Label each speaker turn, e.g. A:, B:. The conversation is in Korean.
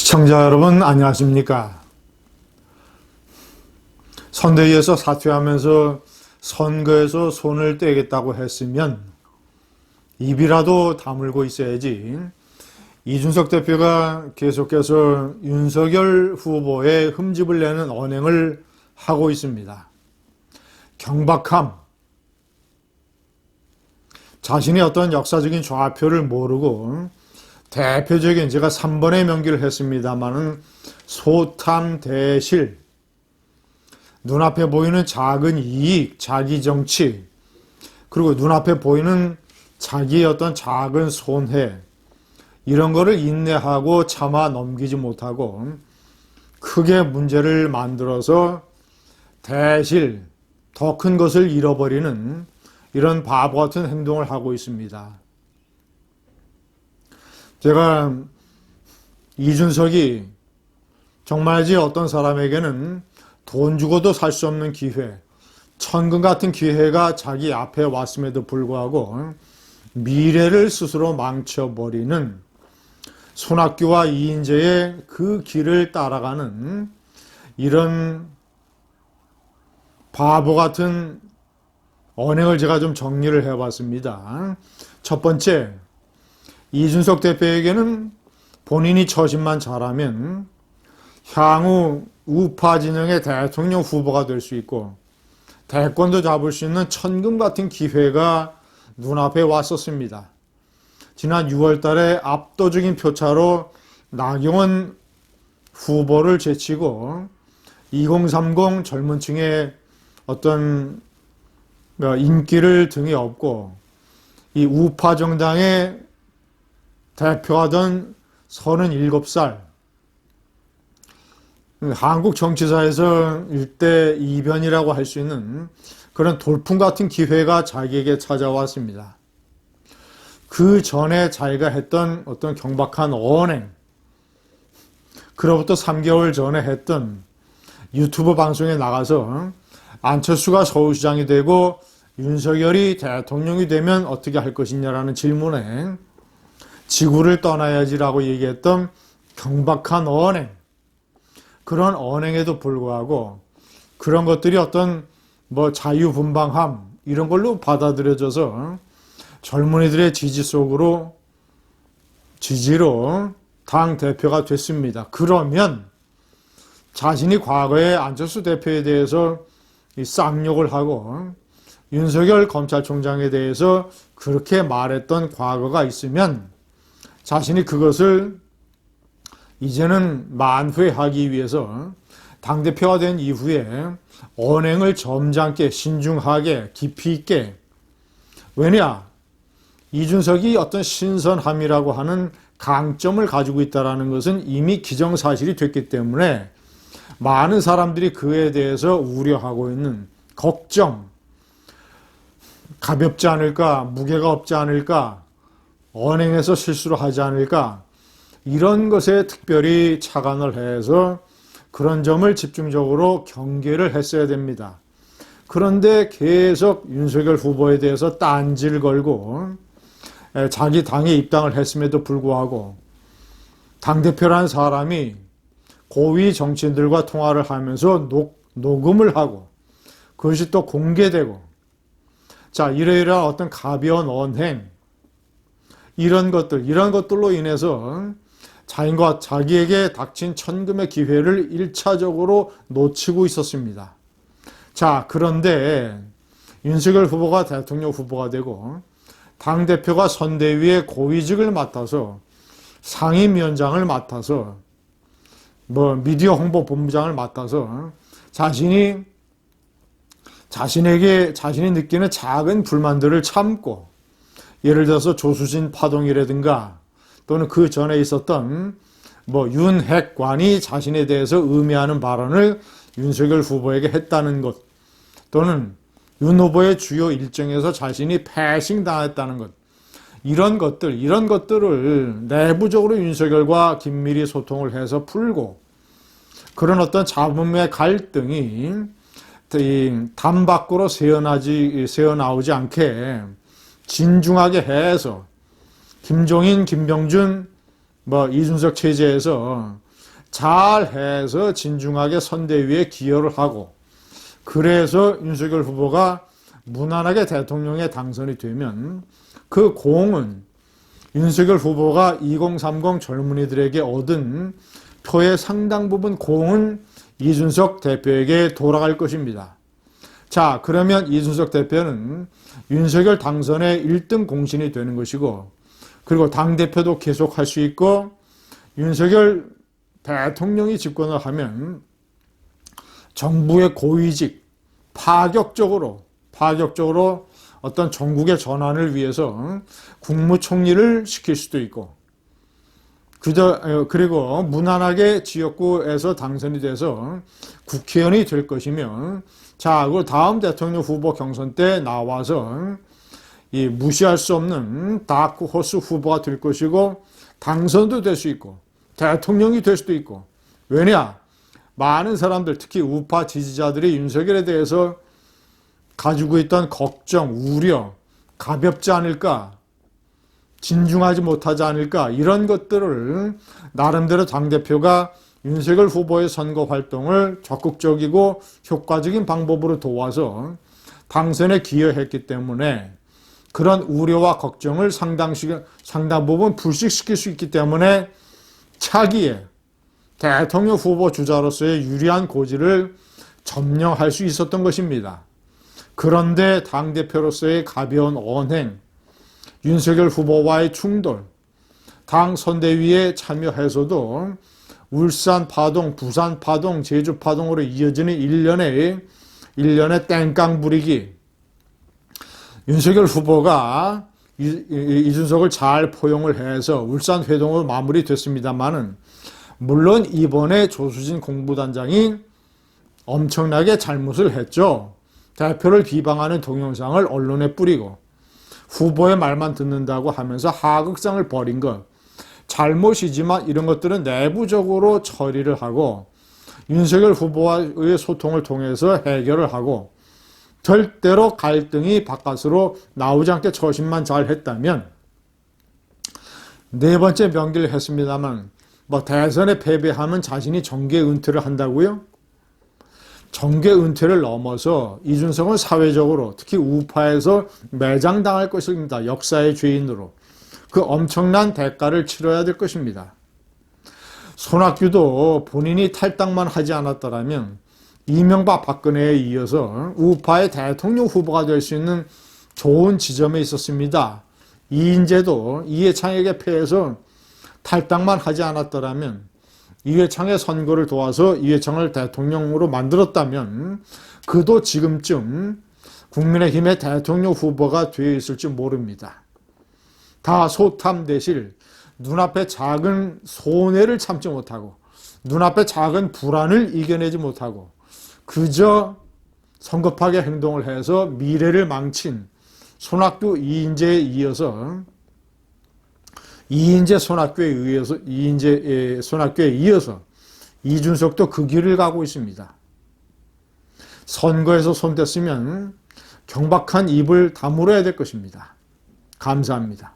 A: 시청자 여러분 안녕하십니까? 선대위에서 사퇴하면서 선거에서 손을 떼겠다고 했으면 입이라도 다물고 있어야지. 이준석 대표가 계속해서 윤석열 후보의 흠집을 내는 언행을 하고 있습니다. 경박함, 자신의 어떤 역사적인 좌표를 모르고 대표적인, 제가 3번의 명기를 했습니다마는 소탐대실, 눈앞에 보이는 작은 이익, 자기 정치, 그리고 눈앞에 보이는 자기의 어떤 작은 손해, 이런 거를 인내하고 참아 넘기지 못하고 크게 문제를 만들어서 대실, 더 큰 것을 잃어버리는 이런 바보 같은 행동을 하고 있습니다. 제가 이준석이 정말지 어떤 사람에게는 돈 주고도 살 수 없는 기회, 천금 같은 기회가 자기 앞에 왔음에도 불구하고 미래를 스스로 망쳐버리는 손학규와 이인재의 그 길을 따라가는 이런 바보 같은 언행을 제가 좀 정리를 해봤습니다. 첫 번째, 이준석 대표에게는 본인이 처신만 잘하면 향후 우파 진영의 대통령 후보가 될 수 있고 대권도 잡을 수 있는 천금 같은 기회가 눈앞에 왔었습니다. 지난 6월 달에 압도적인 표차로 나경원 후보를 제치고 2030 젊은 층의 어떤 인기를 등에 업고 이 우파 정당의 대표하던 37살, 한국 정치사에서 일대 이변이라고 할 수 있는 그런 돌풍 같은 기회가 자기에게 찾아왔습니다. 그 전에 자기가 했던 어떤 경박한 언행, 그로부터 3개월 전에 했던 유튜브 방송에 나가서 안철수가 서울시장이 되고 윤석열이 대통령이 되면 어떻게 할 것이냐라는 질문에 지구를 떠나야지라고 얘기했던 경박한 언행, 그런 언행에도 불구하고 그런 것들이 어떤 자유분방함 이런 걸로 받아들여져서 젊은이들의 지지로 당 대표가 됐습니다. 그러면 자신이 과거에 안철수 대표에 대해서 쌍욕을 하고 윤석열 검찰총장에 대해서 그렇게 말했던 과거가 있으면 자신이 그것을 이제는 만회하기 위해서 당대표가 된 이후에 언행을 점잖게, 신중하게, 깊이 있게, 왜냐? 이준석이 어떤 신선함이라고 하는 강점을 가지고 있다는 것은 이미 기정사실이 됐기 때문에 많은 사람들이 그에 대해서 우려하고 있는 걱정, 가볍지 않을까, 무게가 없지 않을까, 언행에서 실수를 하지 않을까, 이런 것에 특별히 착안을 해서 그런 점을 집중적으로 경계를 했어야 됩니다. 그런데 계속 윤석열 후보에 대해서 딴지를 걸고 자기 당에 입당을 했음에도 불구하고 당대표라는 사람이 고위 정치인들과 통화를 하면서 녹음을 하고 그것이 또 공개되고, 자, 이러이러한 어떤 가벼운 언행, 이런 것들로 인해서 자기에게 닥친 천금의 기회를 1차적으로 놓치고 있었습니다. 자, 그런데 윤석열 후보가 대통령 후보가 되고 당대표가 선대위의 고위직을 맡아서 상임위원장을 맡아서 미디어 홍보 본부장을 맡아서 자신이 느끼는 작은 불만들을 참고, 예를 들어서 조수진 파동이라든가 또는 그 전에 있었던 윤핵관이 자신에 대해서 의미하는 발언을 윤석열 후보에게 했다는 것, 또는 윤 후보의 주요 일정에서 자신이 패싱당했다는 것, 이런 것들을 내부적으로 윤석열과 긴밀히 소통을 해서 풀고, 그런 어떤 잡음의 갈등이 담 밖으로 새어나오지 않게 진중하게 해서 김종인, 김병준, 이준석 체제에서 잘해서 진중하게 선대위에 기여를 하고, 그래서 윤석열 후보가 무난하게 대통령에 당선이 되면 그 공은 윤석열 후보가 2030 젊은이들에게 얻은 표의 상당 부분 공은 이준석 대표에게 돌아갈 것입니다. 자, 그러면 이준석 대표는 윤석열 당선의 1등 공신이 되는 것이고, 그리고 당대표도 계속할 수 있고, 윤석열 대통령이 집권을 하면 정부의 고위직, 파격적으로 어떤 전국의 전환을 위해서 국무총리를 시킬 수도 있고, 그리고 무난하게 지역구에서 당선이 돼서 국회의원이 될 것이면, 자, 그리고 다음 대통령 후보 경선 때 나와서 이 무시할 수 없는 다크호스 후보가 될 것이고, 당선도 될 수 있고, 대통령이 될 수도 있고. 왜냐? 많은 사람들, 특히 우파 지지자들이 윤석열에 대해서 가지고 있던 걱정, 우려, 가볍지 않을까, 진중하지 못하지 않을까, 이런 것들을 나름대로 당대표가 윤석열 후보의 선거 활동을 적극적이고 효과적인 방법으로 도와서 당선에 기여했기 때문에, 그런 우려와 걱정을 상당 부분 불식시킬 수 있기 때문에 차기에 대통령 후보 주자로서의 유리한 고지를 점령할 수 있었던 것입니다. 그런데 당대표로서의 가벼운 언행, 윤석열 후보와의 충돌, 당 선대위에 참여해서도 울산 파동, 부산 파동, 제주 파동으로 이어지는 일련의 땡깡 부리기. 윤석열 후보가 이준석을 잘 포용을 해서 울산 회동으로 마무리됐습니다만은, 물론 이번에 조수진 공보단장이 엄청나게 잘못을 했죠. 대표를 비방하는 동영상을 언론에 뿌리고 후보의 말만 듣는다고 하면서 하극상을 벌인 것, 잘못이지만 이런 것들은 내부적으로 처리를 하고 윤석열 후보와의 소통을 통해서 해결을 하고, 절대로 갈등이 바깥으로 나오지 않게 처신만 잘 했다면, 네 번째 명기를 했습니다만, 대선에 패배하면 자신이 정계 은퇴를 한다고요? 정계 은퇴를 넘어서 이준석은 사회적으로, 특히 우파에서 매장당할 것입니다. 역사의 죄인으로. 그 엄청난 대가를 치러야 될 것입니다. 손학규도 본인이 탈당만 하지 않았더라면 이명박 박근혜에 이어서 우파의 대통령 후보가 될 수 있는 좋은 지점에 있었습니다. 이인재도 이해창에게 패해서 탈당만 하지 않았더라면, 이회창의 선거를 도와서 이회창을 대통령으로 만들었다면 그도 지금쯤 국민의힘의 대통령 후보가 되어 있을지 모릅니다. 다 소탐대실, 눈앞의 작은 손해를 참지 못하고 눈앞의 작은 불안을 이겨내지 못하고 그저 성급하게 행동을 해서 미래를 망친 손학규, 이인재에 이어서 손학규에 이어서 이준석도 그 길을 가고 있습니다. 선거에서 손댔으면 경박한 입을 다물어야 될 것입니다. 감사합니다.